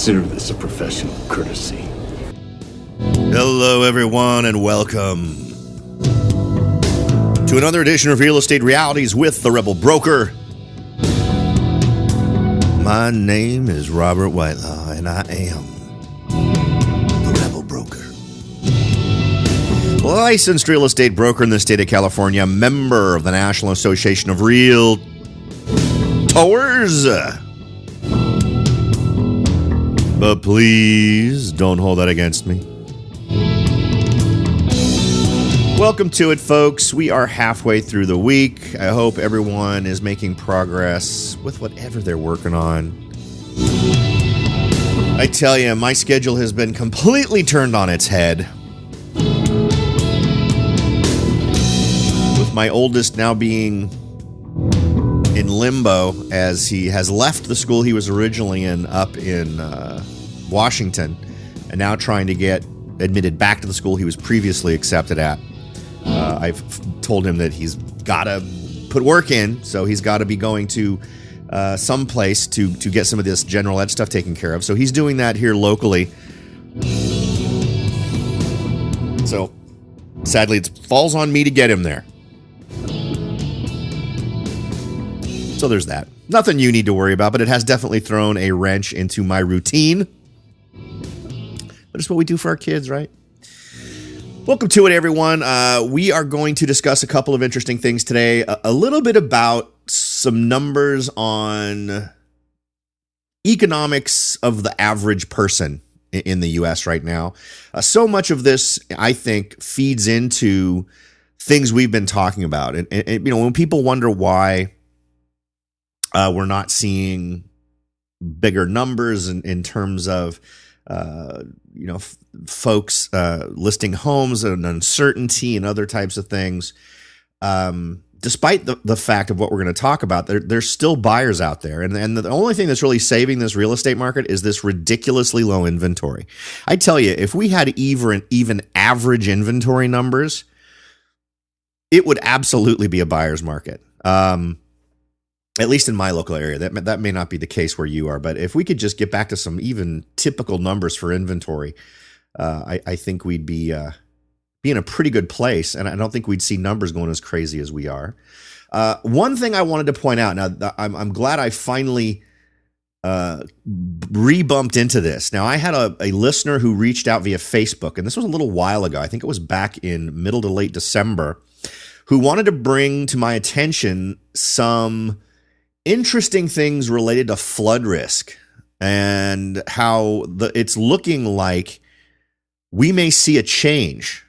consider this a professional courtesy. Hello, everyone, and welcome to another edition of Real Estate Realities with the Rebel Broker. My name is Robert Whitelaw, and I am the Rebel Broker. Licensed real estate broker in the state of California, member of the National Association of Realtors. But please don't hold that against me. Welcome to it, folks. We are halfway through the week. I hope everyone is making progress with whatever they're working on. I tell you, my schedule has been completely turned on its head. With my oldest now being in limbo as he has left the school he was originally in up in Washington and now trying to get admitted back to the school he was previously accepted at. I've told him that he's got to put work in, so he's got to be going to some place to get some of this general ed stuff taken care of. So he's doing that here locally. So sadly, it falls on me to get him there. So there's that. Nothing you need to worry about, but it has definitely thrown a wrench into my routine. But it's what we do for our kids, right? Welcome to it, everyone. We are going to discuss a couple of interesting things today. A little bit about some numbers on economics of the average person in the U.S. right now. So much of this, I think, feeds into things we've been talking about. And you know, when people wonder why we're not seeing bigger numbers in terms of folks listing homes and uncertainty and other types of things. Despite the fact of what we're going to talk about, there's still buyers out there. And the only thing that's really saving this real estate market is this ridiculously low inventory. I tell you, if we had even average inventory numbers, it would absolutely be a buyer's market. At least in my local area. That may not be the case where you are, but if we could just get back to some even typical numbers for inventory, I think we'd be in a pretty good place, and I don't think we'd see numbers going as crazy as we are. One thing I wanted to point out, now I'm glad I finally re-bumped into this. Now, I had a listener who reached out via Facebook, and this was a little while ago. I think it was back in middle to late December, who wanted to bring to my attention some interesting things related to flood risk and how it's looking like we may see a change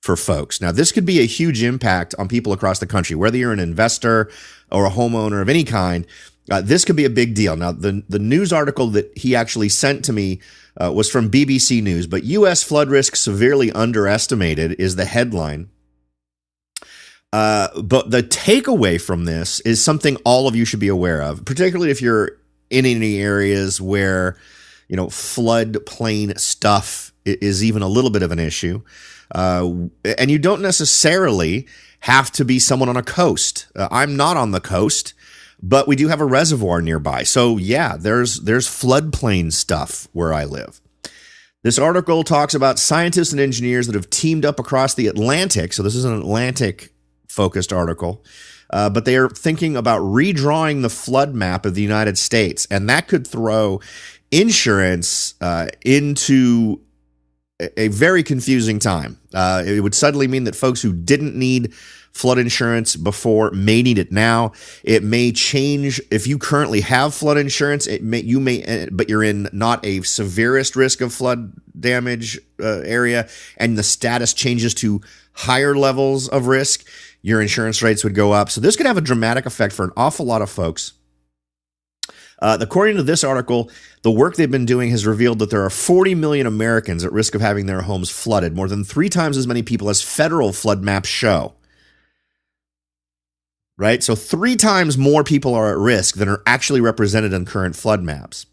for folks. Now, this could be a huge impact on people across the country, whether you're an investor or a homeowner of any kind. This could be a big deal. Now, the news article that he actually sent to me was from BBC News, but U.S. flood risk severely underestimated is the headline. But the takeaway from this is something all of you should be aware of, particularly if you're in any areas where, floodplain stuff is even a little bit of an issue. And you don't necessarily have to be someone on a coast. I'm not on the coast, but we do have a reservoir nearby. So yeah, there's floodplain stuff where I live. This article talks about scientists and engineers that have teamed up across the Atlantic. So this is an Atlantic focused article, but they are thinking about redrawing the flood map of the United States, and that could throw insurance into a very confusing time. It would suddenly mean that folks who didn't need flood insurance before may need it now. It may change if you currently have flood insurance. But you're in not a severest risk of flood damage area, and the status changes to higher levels of risk. Your insurance rates would go up. So this could have a dramatic effect for an awful lot of folks. According to this article, the work they've been doing has revealed that there are 40 million Americans at risk of having their homes flooded, more than 3 times as many people as federal flood maps show. Right? So 3 times more people are at risk than are actually represented in current flood maps.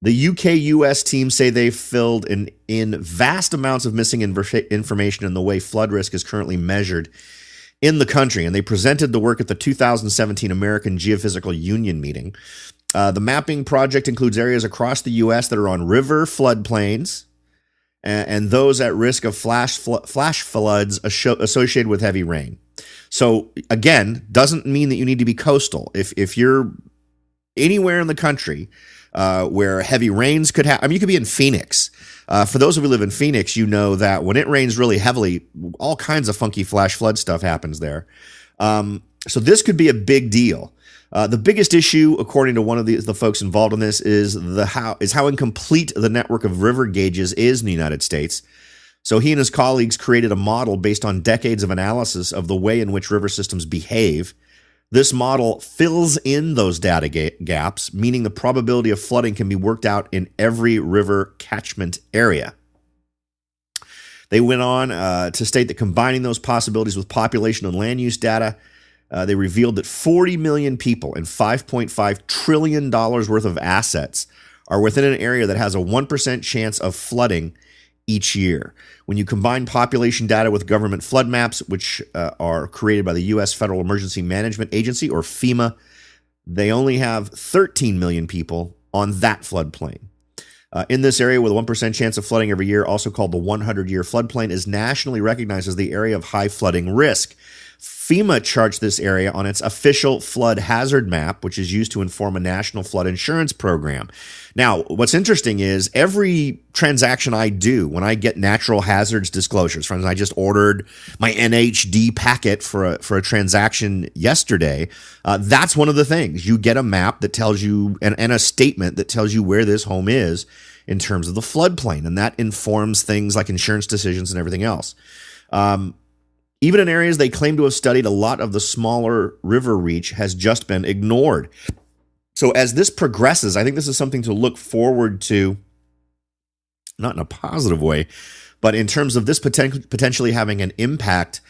The UK-US team say they've filled in vast amounts of missing information in the way flood risk is currently measured in the country, and they presented the work at the 2017 American Geophysical Union meeting. The mapping project includes areas across the U.S. that are on river floodplains and those at risk of flash floods associated with heavy rain. So again, doesn't mean that you need to be coastal. If you're anywhere in the country where heavy rains could happen, I mean, you could be in Phoenix. For those of you who live in Phoenix, you know that when it rains really heavily, all kinds of funky flash flood stuff happens there. So this could be a big deal. The biggest issue, according to one of the folks involved in this, is how incomplete the network of river gauges is in the United States. So he and his colleagues created a model based on decades of analysis of the way in which river systems behave. This model fills in those data gaps, meaning the probability of flooding can be worked out in every river catchment area. They went on to state that combining those possibilities with population and land use data, they revealed that 40 million people and $5.5 trillion worth of assets are within an area that has a 1% chance of flooding each year. When you combine population data with government flood maps, which are created by the U.S. Federal Emergency Management Agency, or FEMA, they only have 13 million people on that floodplain. In this area with a 1% chance of flooding every year, also called the 100-year floodplain, is nationally recognized as the area of high flooding risk. FEMA charts this area on its official flood hazard map, which is used to inform a national flood insurance program. Now, what's interesting is every transaction I do when I get natural hazards disclosures, for instance, I just ordered my NHD packet for a transaction yesterday. That's one of the things. You get a map that tells you and a statement that tells you where this home is in terms of the floodplain, and that informs things like insurance decisions and everything else. Even in areas they claim to have studied, a lot of the smaller river reach has just been ignored. So as this progresses, I think this is something to look forward to, not in a positive way, but in terms of this potentially having an impact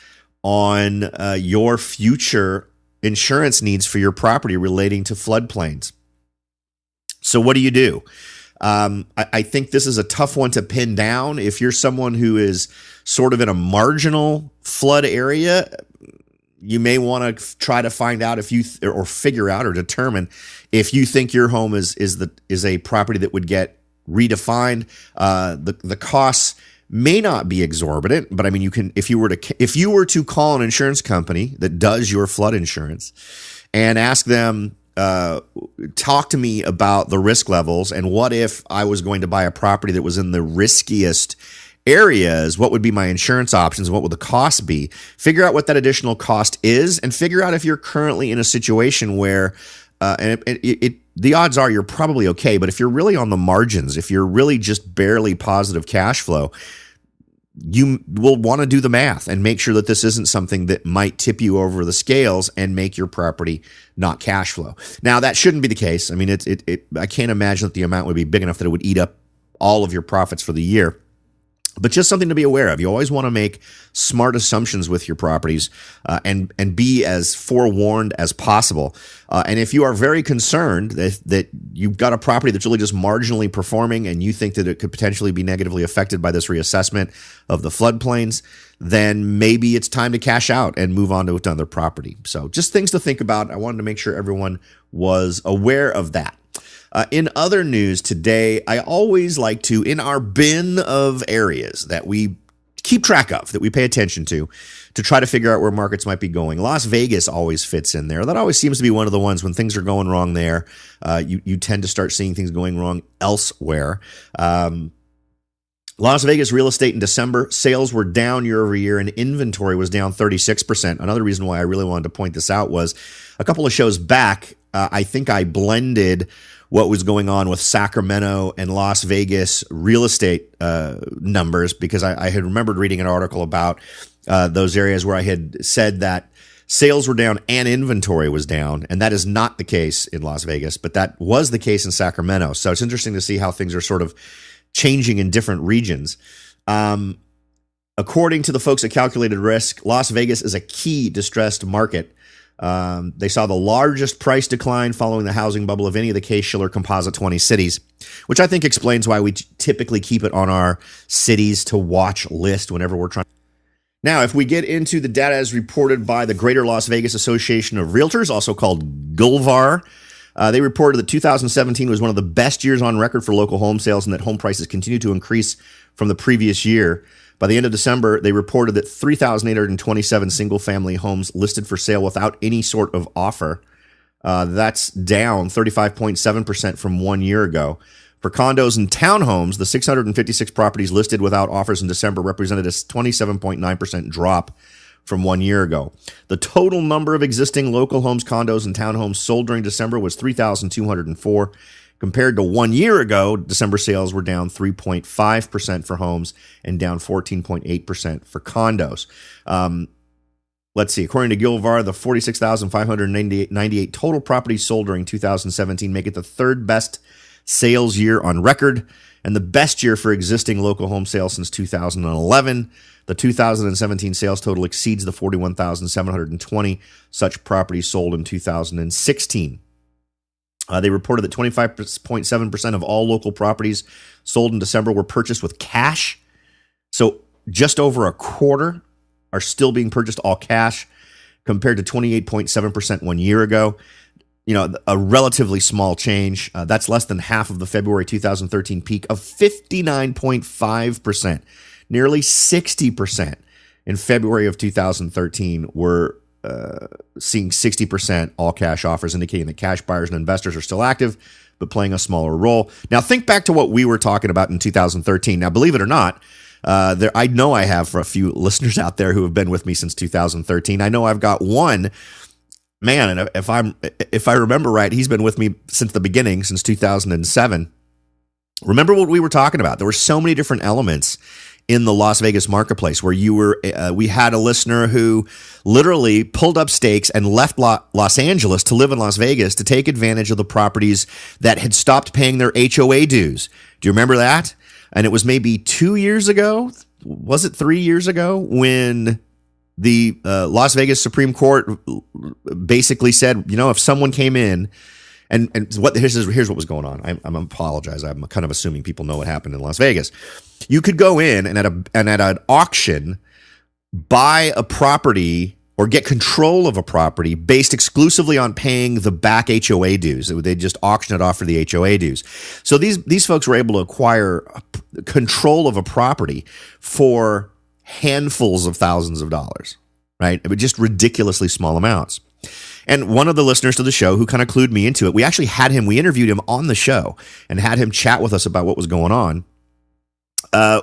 on your future insurance needs for your property relating to floodplains. So what do you do? I think this is a tough one to pin down. If you're someone who is sort of in a marginal flood area, you may want to try to find out if you or figure out or determine if you think your home is a property that would get redefined. The costs may not be exorbitant, but I mean, you can if you were to call an insurance company that does your flood insurance and ask them, talk to me about the risk levels, and what if I was going to buy a property that was in the riskiest areas, what would be my insurance options, what would the cost be? Figure out what that additional cost is, and figure out if you're currently in a situation where the odds are you're probably okay, but if you're really on the margins, if you're really just barely positive cash flow, you will want to do the math and make sure that this isn't something that might tip you over the scales and make your property not cash flow. Now, that shouldn't be the case. I mean, I can't imagine that the amount would be big enough that it would eat up all of your profits for the year. But just something to be aware of. You always want to make smart assumptions with your properties and be as forewarned as possible. And if you are very concerned that you've got a property that's really just marginally performing and you think that it could potentially be negatively affected by this reassessment of the floodplains, then maybe it's time to cash out and move on to another property. So just things to think about. I wanted to make sure everyone was aware of that. In other news today, I always like to, in our bin of areas that we keep track of, that we pay attention to try to figure out where markets might be going. Las Vegas always fits in there. That always seems to be one of the ones when things are going wrong there. You tend to start seeing things going wrong elsewhere. Las Vegas real estate in December, sales were down year over year and inventory was down 36%. Another reason why I really wanted to point this out was a couple of shows back, I think I blended what was going on with Sacramento and Las Vegas real estate numbers, because I had remembered reading an article about those areas where I had said that sales were down and inventory was down, and that is not the case in Las Vegas, but that was the case in Sacramento. So it's interesting to see how things are sort of changing in different regions. According to the folks at Calculated Risk, Las Vegas is a key distressed market. They saw the largest price decline following the housing bubble of any of the Case-Shiller Composite 20 cities, which I think explains why we typically keep it on our cities to watch list whenever we're trying. Now, if we get into the data as reported by the Greater Las Vegas Association of Realtors, also called GLVAR, They reported that 2017 was one of the best years on record for local home sales and that home prices continue to increase from the previous year. By the end of December, they reported that 3,827 single-family homes listed for sale without any sort of offer. That's down 35.7% from 1 year ago. For condos and townhomes, the 656 properties listed without offers in December represented a 27.9% drop from 1 year ago. The total number of existing local homes, condos, and townhomes sold during December was 3,204. Compared to 1 year ago, December sales were down 3.5% for homes and down 14.8% for condos. Let's see. According to Gilvar, the 46,598 total properties sold during 2017 make it the third best sales year on record and the best year for existing local home sales since 2011. The 2017 sales total exceeds the 41,720 such properties sold in 2016. They reported that 25.7% of all local properties sold in December were purchased with cash. So just over a quarter are still being purchased all cash compared to 28.7% 1 year ago. You know, a relatively small change. That's less than half of the February 2013 peak of 59.5%. Nearly 60% in February of 2013 were seeing 60% all cash offers, indicating that cash buyers and investors are still active, but playing a smaller role. Now, think back to what we were talking about in 2013. Now, believe it or not, I know I have for a few listeners out there who have been with me since 2013. I know I've got one man, and if I remember right, he's been with me since the beginning, since 2007. Remember what we were talking about? There were so many different elements in the Las Vegas marketplace where we had a listener who literally pulled up stakes and left Los Angeles to live in Las Vegas to take advantage of the properties that had stopped paying their HOA dues. Do you remember that? And it was maybe 2 years ago. Was it 3 years ago when the Las Vegas Supreme Court basically said, you know, if someone came in and here's what was going on. I apologize. I'm kind of assuming people know what happened in Las Vegas. You could go in and at an auction buy a property or get control of a property based exclusively on paying the back HOA dues. They just auction it off for the HOA dues. So these folks were able to acquire control of a property for handfuls of thousands of dollars, right? It was just ridiculously small amounts. And one of the listeners to the show who kind of clued me into it, we interviewed him on the show and had him chat with us about what was going on,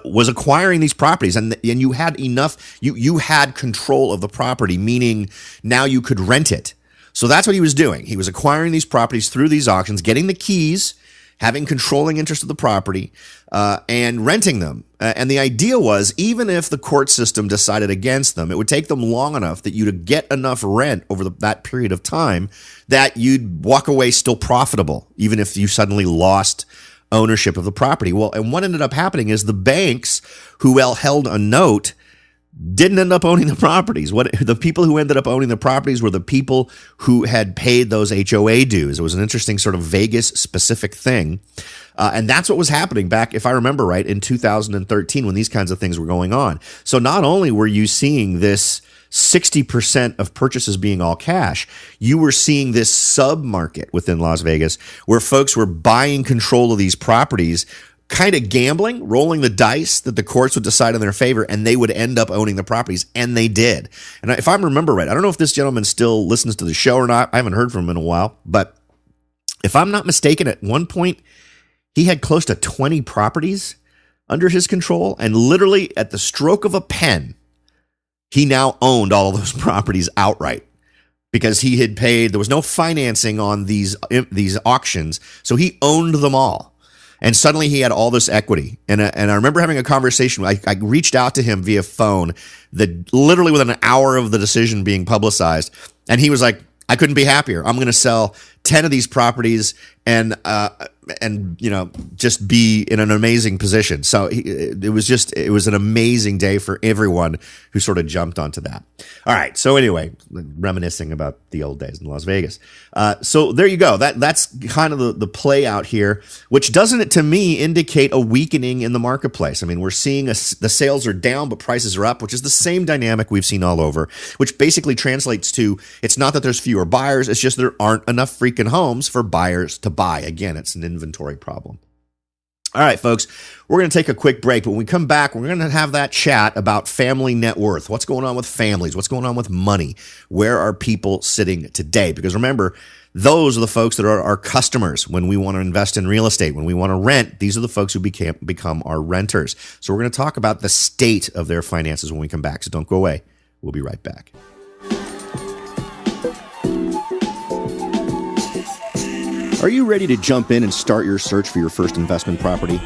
was acquiring these properties. And you had enough, you had control of the property, meaning now you could rent it. So that's what he was doing. He was acquiring these properties through these auctions, getting the keys, having controlling interest of the property, and renting them. And the idea was, even if the court system decided against them, it would take them long enough that you'd get enough rent over that period of time that you'd walk away still profitable, even if you suddenly lost ownership of the property. Well, and what ended up happening is the banks who held a note didn't end up owning the properties. The people who ended up owning the properties were the people who had paid those HOA dues. It was an interesting sort of Vegas specific thing. And that's what was happening back, if I remember right, in 2013 when these kinds of things were going on. So not only were you seeing this 60% of purchases being all cash, you were seeing this sub-market within Las Vegas where folks were buying control of these properties, kind of gambling, rolling the dice that the courts would decide in their favor, and they would end up owning the properties, and they did. And if I remember right, I don't know if this gentleman still listens to the show or not. I haven't heard from him in a while, but if I'm not mistaken, at one point, he had close to 20 properties under his control, and literally at the stroke of a pen, he now owned all of those properties outright because he had paid, there was no financing on these auctions, so he owned them all. And suddenly he had all this equity. And I remember having a conversation. I reached out to him via phone literally within an hour of the decision being publicized. And he was like, I couldn't be happier. I'm going to sell 10 of these properties and just be in an amazing position. So it was an amazing day for everyone who sort of jumped onto that. All right. So anyway, reminiscing about the old days in Las Vegas. So there you go. That's kind of the play out here, which doesn't, to me, indicate a weakening in the marketplace. I mean, we're seeing the sales are down, but prices are up, which is the same dynamic we've seen all over, which basically translates to, it's not that there's fewer buyers. It's just there aren't enough freaking homes for buyers to buy. Again, it's an inventory problem. All right, folks, we're going to take a quick break. But when we come back, we're going to have that chat about family net worth. What's going on with families? What's going on with money? Where are people sitting today? Because remember, those are the folks that are our customers when we want to invest in real estate. When we want to rent, these are the folks who become our renters. So we're going to talk about the state of their finances when we come back. So don't go away. We'll be right back. Are you ready to jump in and start your search for your first investment property?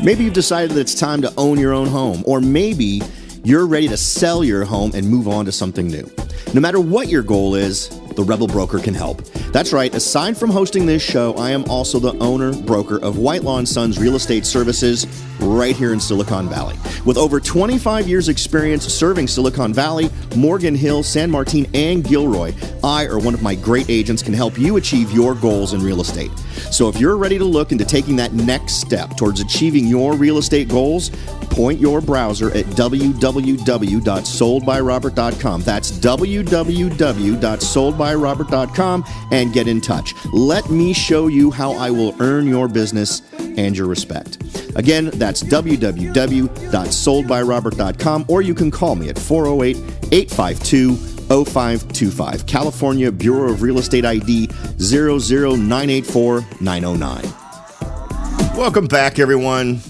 Maybe you've decided that it's time to own your own home, or maybe you're ready to sell your home and move on to something new. No matter what your goal is, the Rebel Broker can help. That's right, aside from hosting this show, I am also the owner-broker of Whitelaw & Sons Real Estate Services right here in Silicon Valley. With over 25 years experience serving Silicon Valley, Morgan Hill, San Martin, and Gilroy, I or one of my great agents can help you achieve your goals in real estate. So if you're ready to look into taking that next step towards achieving your real estate goals, point your browser at www.soldbyrobert.com. That's www.soldbyrobert.com and get in touch. Let me show you how I will earn your business and your respect. Again, that's www.soldbyrobert.com, or you can call me at 408-852-0525. California Bureau of Real Estate ID 00984-909. Welcome back, everyone.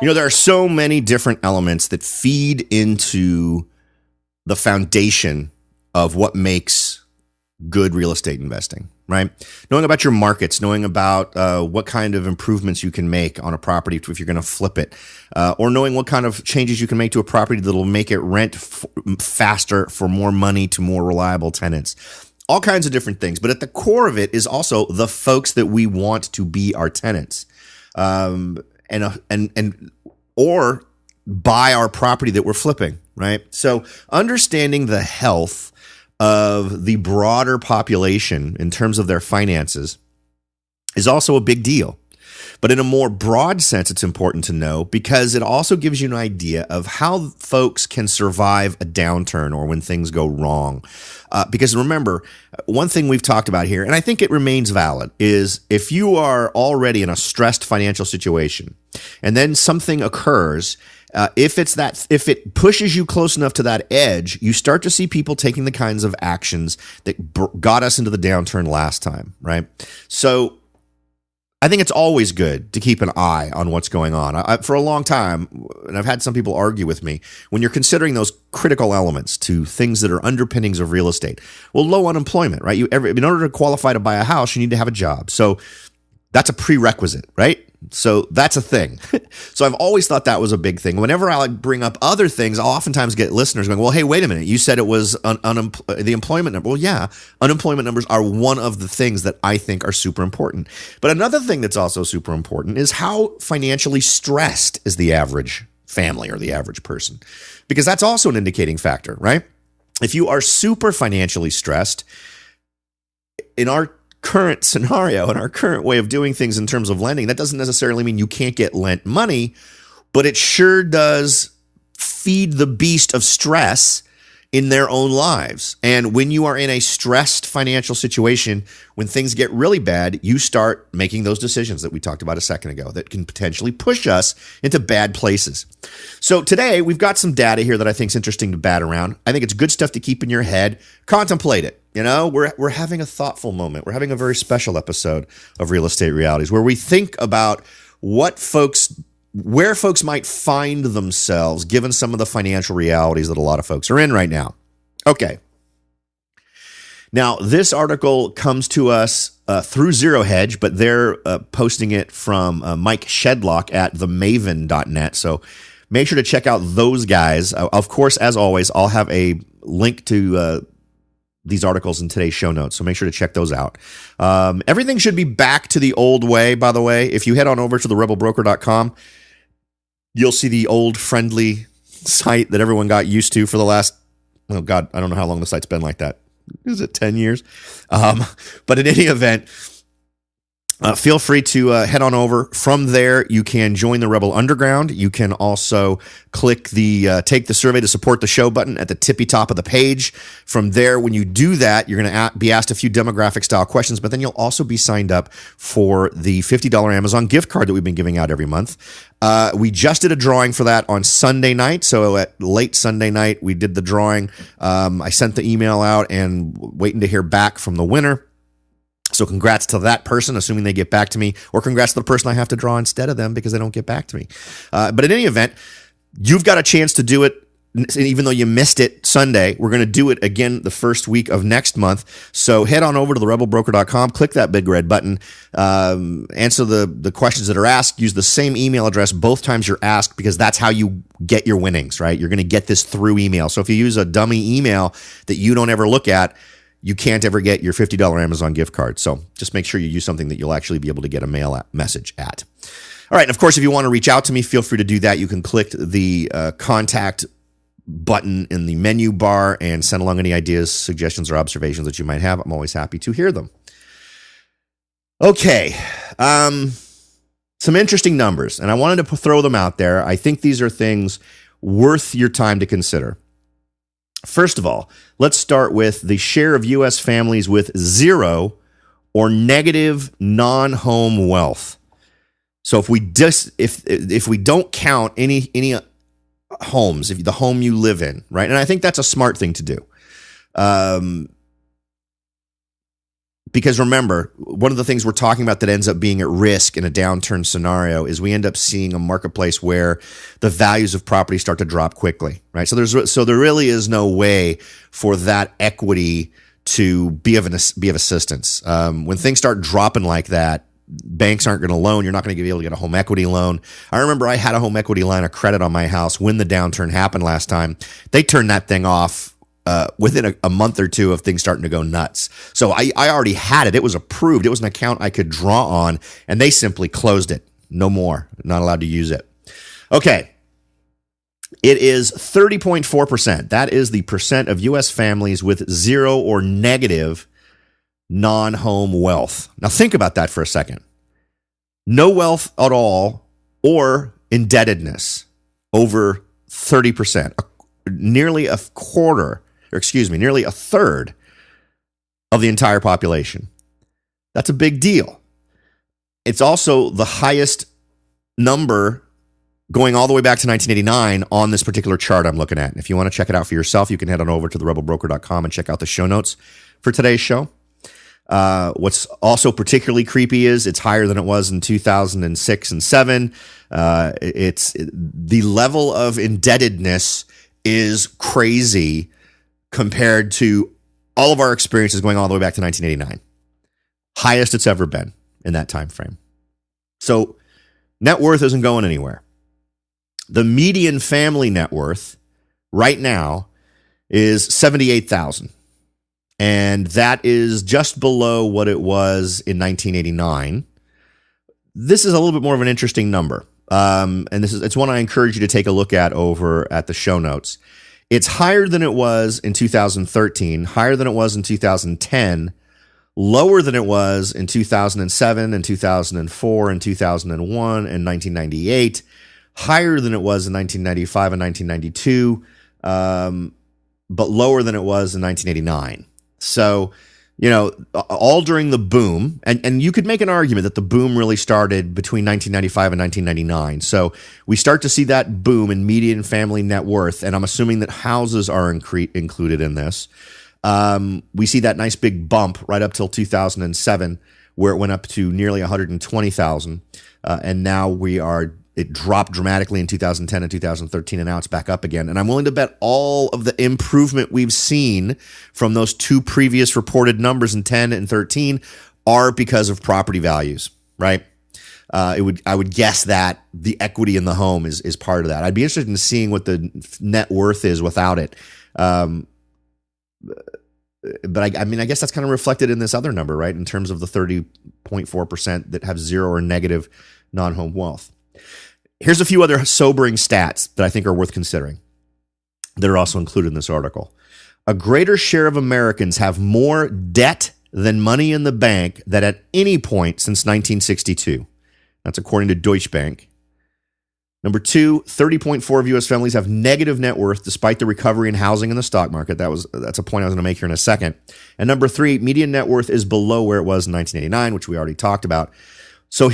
There are so many different elements that feed into the foundation of what makes good real estate investing, right? Knowing about your markets, knowing about what kind of improvements you can make on a property if you're going to flip it, or knowing what kind of changes you can make to a property that will make it rent faster for more money to more reliable tenants. All kinds of different things. But at the core of it is also the folks that we want to be our tenants. Or buy our property that we're flipping, right? So understanding the health of the broader population in terms of their finances is also a big deal. But in a more broad sense, it's important to know because it also gives you an idea of how folks can survive a downturn or when things go wrong. Because remember, one thing we've talked about here, and I think it remains valid, is if you are already in a stressed financial situation and then something occurs, if it pushes you close enough to that edge, you start to see people taking the kinds of actions that got us into the downturn last time, right? So I think it's always good to keep an eye on what's going on. For a long time, and I've had some people argue with me, when you're considering those critical elements to things that are underpinnings of real estate, well, low unemployment, right? In order to qualify to buy a house, you need to have a job. So that's a prerequisite, right? So that's a thing. So I've always thought that was a big thing. Whenever I bring up other things, I'll oftentimes get listeners going, well, hey, wait a minute. You said it was the employment number. Well, yeah, unemployment numbers are one of the things that I think are super important. But another thing that's also super important is how financially stressed is the average family or the average person, because that's also an indicating factor, right? If you are super financially stressed, in our current scenario and our current way of doing things in terms of lending, that doesn't necessarily mean you can't get lent money, but it sure does feed the beast of stress in their own lives. And when you are in a stressed financial situation, when things get really bad, you start making those decisions that we talked about a second ago that can potentially push us into bad places. So today we've got some data here that I think is interesting to bat around. I think it's good stuff to keep in your head. Contemplate it. We're having a thoughtful moment. We're having a very special episode of Real Estate Realities where we think about where folks might find themselves given some of the financial realities that a lot of folks are in right now. Okay. Now, this article comes to us through Zero Hedge, but they're posting it from Mike Shedlock at themaven.net. So make sure to check out those guys. Of course, as always, I'll have a link to these articles in today's show notes, so make sure to check those out. Everything should be back to the old way, by the way. If you head on over to therebelbroker.com, you'll see the old friendly site that everyone got used to for the last, oh God, I don't know how long the site's been like that. Is it 10 years? But in any event, feel free to head on over. From there, you can join the Rebel Underground. You can also click the Take the Survey to Support the Show button at the tippy top of the page. From there, when you do that, you're going to be asked a few demographic-style questions, but then you'll also be signed up for the $50 Amazon gift card that we've been giving out every month. We just did a drawing for that on Sunday night, so at late Sunday night, we did the drawing. I sent the email out and waiting to hear back from the winner. So congrats to that person, assuming they get back to me, or congrats to the person I have to draw instead of them because they don't get back to me. But in any event, you've got a chance to do it. Even though you missed it Sunday, we're going to do it again the first week of next month. So head on over to therebelbroker.com, click that big red button, answer the questions that are asked, use the same email address both times you're asked, because that's how you get your winnings, right? You're going to get this through email. So if you use a dummy email that you don't ever look at, you can't ever get your $50 Amazon gift card. So just make sure you use something that you'll actually be able to get a mail message at. All right. And of course, if you want to reach out to me, feel free to do that. You can click the contact button in the menu bar and send along any ideas, suggestions, or observations that you might have. I'm always happy to hear them. Okay. Some interesting numbers, and I wanted to throw them out there. I think these are things worth your time to consider. First of all, let's start with the share of U.S. families with zero or negative non-home wealth. So if we don't count any homes, if the home you live in, right? And I think that's a smart thing to do. Because remember, one of the things we're talking about that ends up being at risk in a downturn scenario is we end up seeing a marketplace where the values of property start to drop quickly, right? So there really is no way for that equity to be of assistance. When things start dropping like that, banks aren't going to loan. You're not going to be able to get a home equity loan. I remember I had a home equity line of credit on my house when the downturn happened last time. They turned that thing off within a month or two of things starting to go nuts. So I already had it. It was approved. It was an account I could draw on, and they simply closed it. No more. Not allowed to use it. Okay. It is 30.4%. That is the percent of U.S. families with zero or negative non-home wealth. Now think about that for a second. No wealth at all or indebtedness over 30%. Nearly a third of the entire population. That's a big deal. It's also the highest number going all the way back to 1989 on this particular chart I'm looking at. And if you want to check it out for yourself, you can head on over to therebelbroker.com and check out the show notes for today's show. What's also particularly creepy is it's higher than it was in 2006 and 7. It's the level of indebtedness is crazy compared to all of our experiences going all the way back to 1989. Highest it's ever been in that time frame. So net worth isn't going anywhere. The median family net worth right now is $78,000. And that is just below what it was in 1989. This is a little bit more of an interesting number. And it's one I encourage you to take a look at over at the show notes. It's higher than it was in 2013, higher than it was in 2010, lower than it was in 2007 and 2004 and 2001 and 1998, higher than it was in 1995 and 1992, but lower than it was in 1989. So, all during the boom, and you could make an argument that the boom really started between 1995 and 1999. So we start to see that boom in median family net worth, and I'm assuming that houses are included in this. We see that nice big bump right up till 2007, where it went up to nearly 120,000, and now it dropped dramatically in 2010 and 2013, and now it's back up again. And I'm willing to bet all of the improvement we've seen from those two previous reported numbers in 10 and 13 are because of property values, right? I would guess that the equity in the home is part of that. I'd be interested in seeing what the net worth is without it. But I mean, I guess that's kind of reflected in this other number, right? In terms of the 30.4% that have zero or negative non-home wealth. Here's a few other sobering stats that I think are worth considering that are also included in this article. A greater share of Americans have more debt than money in the bank than at any point since 1962. That's according to Deutsche Bank. Number two, 30.4 of U.S. families have negative net worth despite the recovery in housing and the stock market. That's a point I was going to make here in a second. And number three, median net worth is below where it was in 1989, which we already talked about. So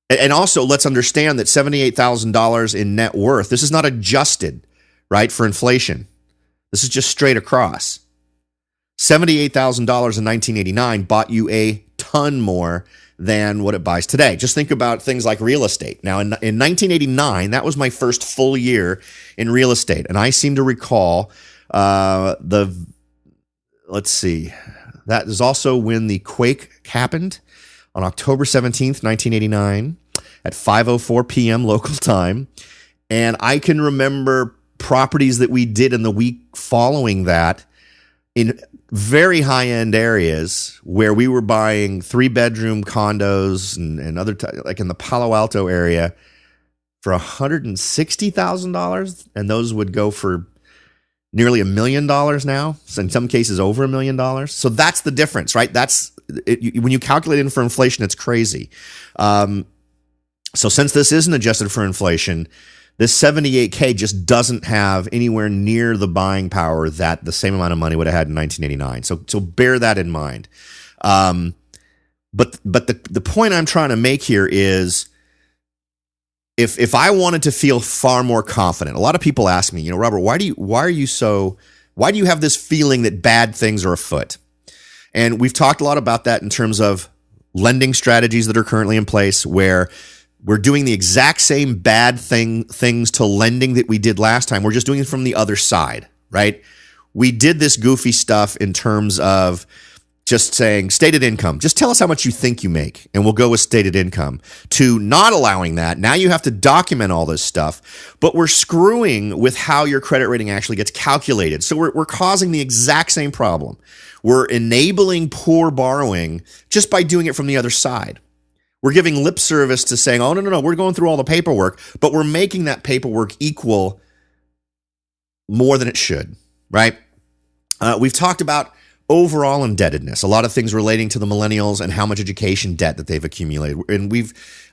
and also let's understand that $78,000 in net worth, this is not adjusted, right, for inflation. This is just straight across. $78,000 in 1989 bought you a ton more than what it buys today. Just think about things like real estate. Now, in 1989, that was my first full year in real estate. And I seem to recall that is also when the quake happened on October 17th, 1989 at 5:04 p.m. local time. And I can remember properties that we did in the week following that in very high-end areas where we were buying 3-bedroom condos and other, like in the Palo Alto area, for $160,000, and those would go for nearly $1 million now. So in some cases, over $1 million. So that's the difference, right? That's it, when you calculate it for inflation, it's crazy. So since this isn't adjusted for inflation, this $78K just doesn't have anywhere near the buying power that the same amount of money would have had in 1989. So bear that in mind. But the point I'm trying to make here is, if I wanted to feel far more confident, a lot of people ask me, Robert, why do you have this feeling that bad things are afoot? And we've talked a lot about that in terms of lending strategies that are currently in place, where we're doing the exact same bad things to lending that we did last time. We're just doing it from the other side, right? We did this goofy stuff in terms of just saying stated income. Just tell us how much you think you make, and we'll go with stated income. To not allowing that, now you have to document all this stuff, but we're screwing with how your credit rating actually gets calculated. So we're causing the exact same problem. We're enabling poor borrowing just by doing it from the other side. We're giving lip service to saying, oh, no, we're going through all the paperwork, but we're making that paperwork equal more than it should, right? We've talked about overall indebtedness, a lot of things relating to the millennials and how much education debt that they've accumulated. And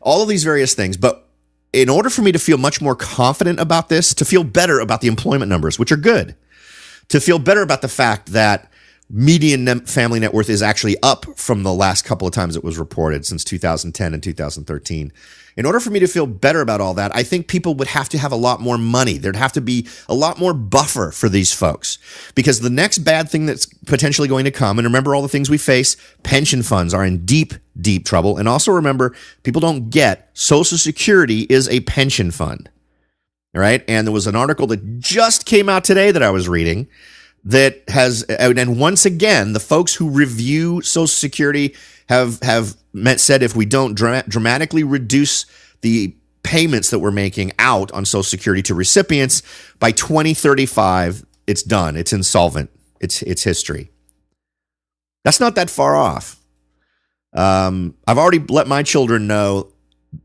all of these various things. But in order for me to feel much more confident about this, to feel better about the employment numbers, which are good, to feel better about the fact that median family net worth is actually up from the last couple of times it was reported since 2010 and 2013. In order for me to feel better about all that, I think people would have to have a lot more money. There'd have to be a lot more buffer for these folks, because the next bad thing that's potentially going to come, and remember all the things we face, pension funds are in deep, deep trouble. And also remember, people don't get Social Security is a pension fund, all right? And there was an article that just came out today that I was reading that has, and once again, the folks who review Social Security have said if we don't dramatically reduce the payments that we're making out on Social Security to recipients, by 2035, it's done. It's insolvent. It's history. That's not that far off. I've already let my children know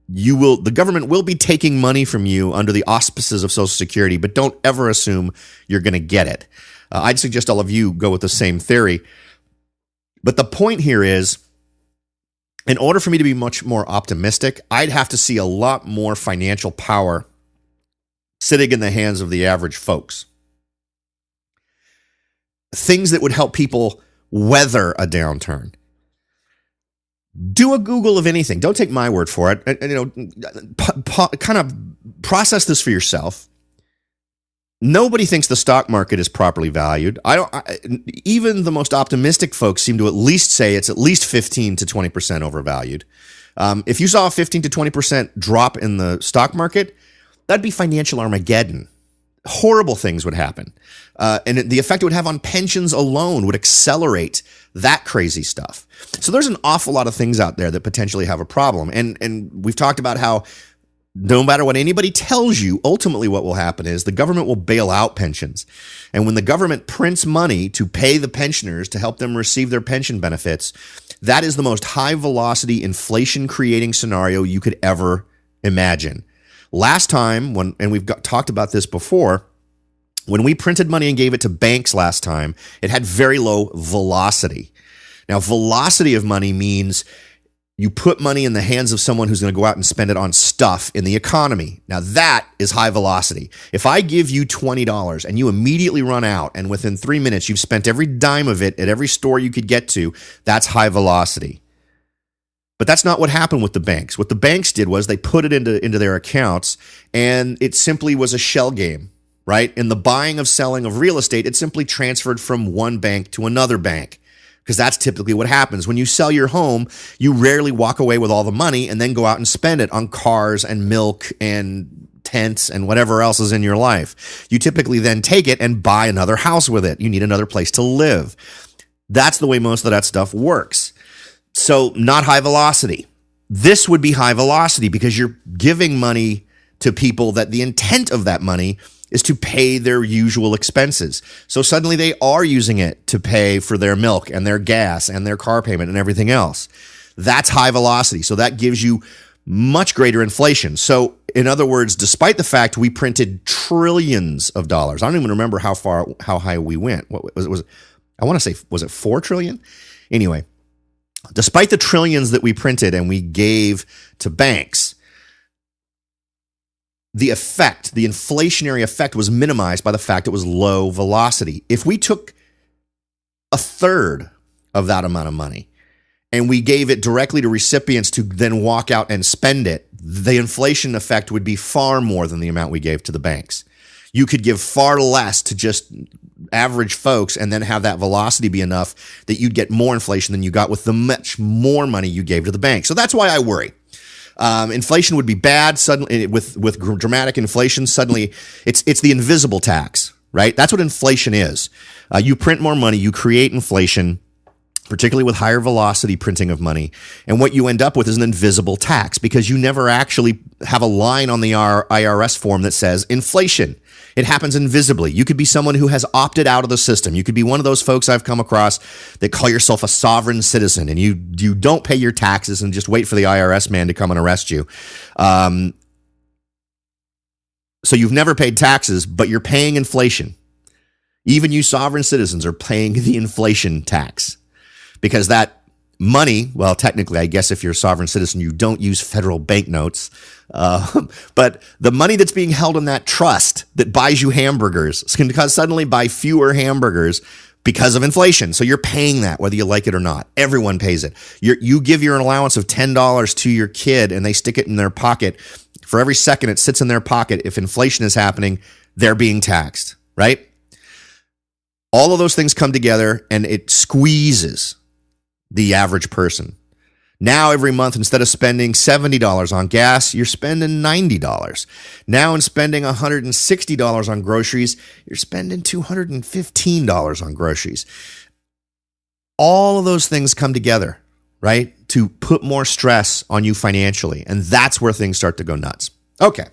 the government will be taking money from you under the auspices of Social Security, but don't ever assume you're going to get it. I'd suggest all of you go with the same theory. But the point here is, in order for me to be much more optimistic, I'd have to see a lot more financial power sitting in the hands of the average folks. Things that would help people weather a downturn. Do a Google of anything. Don't take my word for it. Kind of process this for yourself. Nobody thinks the stock market is properly valued. Even the most optimistic folks seem to at least say it's at least 15 to 20% overvalued. If you saw a 15 to 20% drop in the stock market, that'd be financial Armageddon. Horrible things would happen. And the effect it would have on pensions alone would accelerate that crazy stuff. So there's an awful lot of things out there that potentially have a problem. And we've talked about how no matter what anybody tells you, ultimately what will happen is the government will bail out pensions. And when the government prints money to pay the pensioners to help them receive their pension benefits, that is the most high velocity inflation creating scenario you could ever imagine. Last time, and we've talked about this before, when we printed money and gave it to banks last time, it had very low velocity. Now, velocity of money means you put money in the hands of someone who's going to go out and spend it on stuff in the economy. Now, that is high velocity. If I give you $20 and you immediately run out and within 3 minutes you've spent every dime of it at every store you could get to, that's high velocity. But that's not what happened with the banks. What the banks did was they put it into their accounts, and it simply was a shell game, right? In the buying of selling of real estate, it simply transferred from one bank to another bank. Because that's typically what happens. When you sell your home, you rarely walk away with all the money and then go out and spend it on cars and milk and tents and whatever else is in your life. You typically then take it and buy another house with it. You need another place to live. That's the way most of that stuff works. So not high velocity. This would be high velocity because you're giving money to people that the intent of that money is to pay their usual expenses. So suddenly they are using it to pay for their milk and their gas and their car payment and everything else. That's high velocity. So that gives you much greater inflation. So in other words, despite the fact we printed trillions of dollars, I don't even remember how high we went. What was it? I want to say, was it 4 trillion? Anyway, despite the trillions that we printed and we gave to banks, the inflationary effect was minimized by the fact it was low velocity. If we took a third of that amount of money and we gave it directly to recipients to then walk out and spend it, the inflation effect would be far more than the amount we gave to the banks. You could give far less to just average folks and then have that velocity be enough that you'd get more inflation than you got with the much more money you gave to the bank. So that's why I worry. Inflation would be bad suddenly with dramatic inflation. Suddenly, it's the invisible tax, right? That's what inflation is. You print more money, you create inflation, particularly with higher velocity printing of money. And what you end up with is an invisible tax because you never actually have a line on the IRS form that says inflation. It happens invisibly. You could be someone who has opted out of the system. You could be one of those folks I've come across that call yourself a sovereign citizen and you don't pay your taxes and just wait for the IRS man to come and arrest you. So you've never paid taxes, but you're paying inflation. Even you sovereign citizens are paying the inflation tax because that money, well, technically, I guess if you're a sovereign citizen, you don't use federal banknotes. But the money that's being held in that trust that buys you hamburgers can suddenly buy fewer hamburgers because of inflation. So you're paying that whether you like it or not. Everyone pays it. You give your allowance of $10 to your kid and they stick it in their pocket. For every second it sits in their pocket, if inflation is happening, they're being taxed, right? All of those things come together and it squeezes the average person. Now every month, instead of spending $70 on gas, you're spending $90. Now in spending $160 on groceries, you're spending $215 on groceries. All of those things come together, right, to put more stress on you financially. And that's where things start to go nuts. Okay.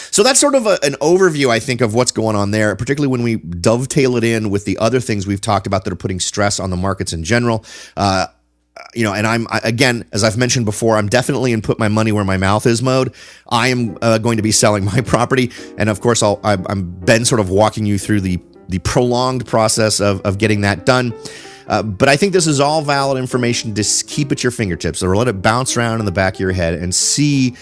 So that's sort of an overview, I think, of what's going on there, particularly when we dovetail it in with the other things we've talked about that are putting stress on the markets in general. And again, as I've mentioned before, I'm definitely in put my money where my mouth is mode. I am going to be selling my property. And of course, I'm been sort of walking you through the prolonged process of getting that done. But I think this is all valid information. Just keep at your fingertips or let it bounce around in the back of your head and see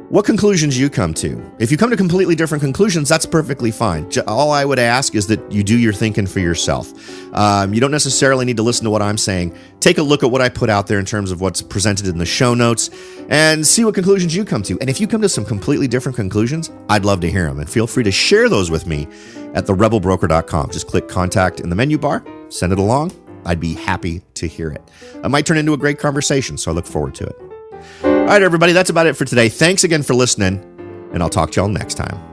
what conclusions you come to. If you come to completely different conclusions, that's perfectly fine. All I would ask is that you do your thinking for yourself. You don't necessarily need to listen to what I'm saying. Take a look at what I put out there in terms of what's presented in the show notes and see what conclusions you come to. And if you come to some completely different conclusions, I'd love to hear them. And feel free to share those with me at therebelbroker.com. Just click contact in the menu bar, send it along. I'd be happy to hear it. It might turn into a great conversation, so I look forward to it. All right, everybody, that's about it for today. Thanks again for listening, and I'll talk to y'all next time.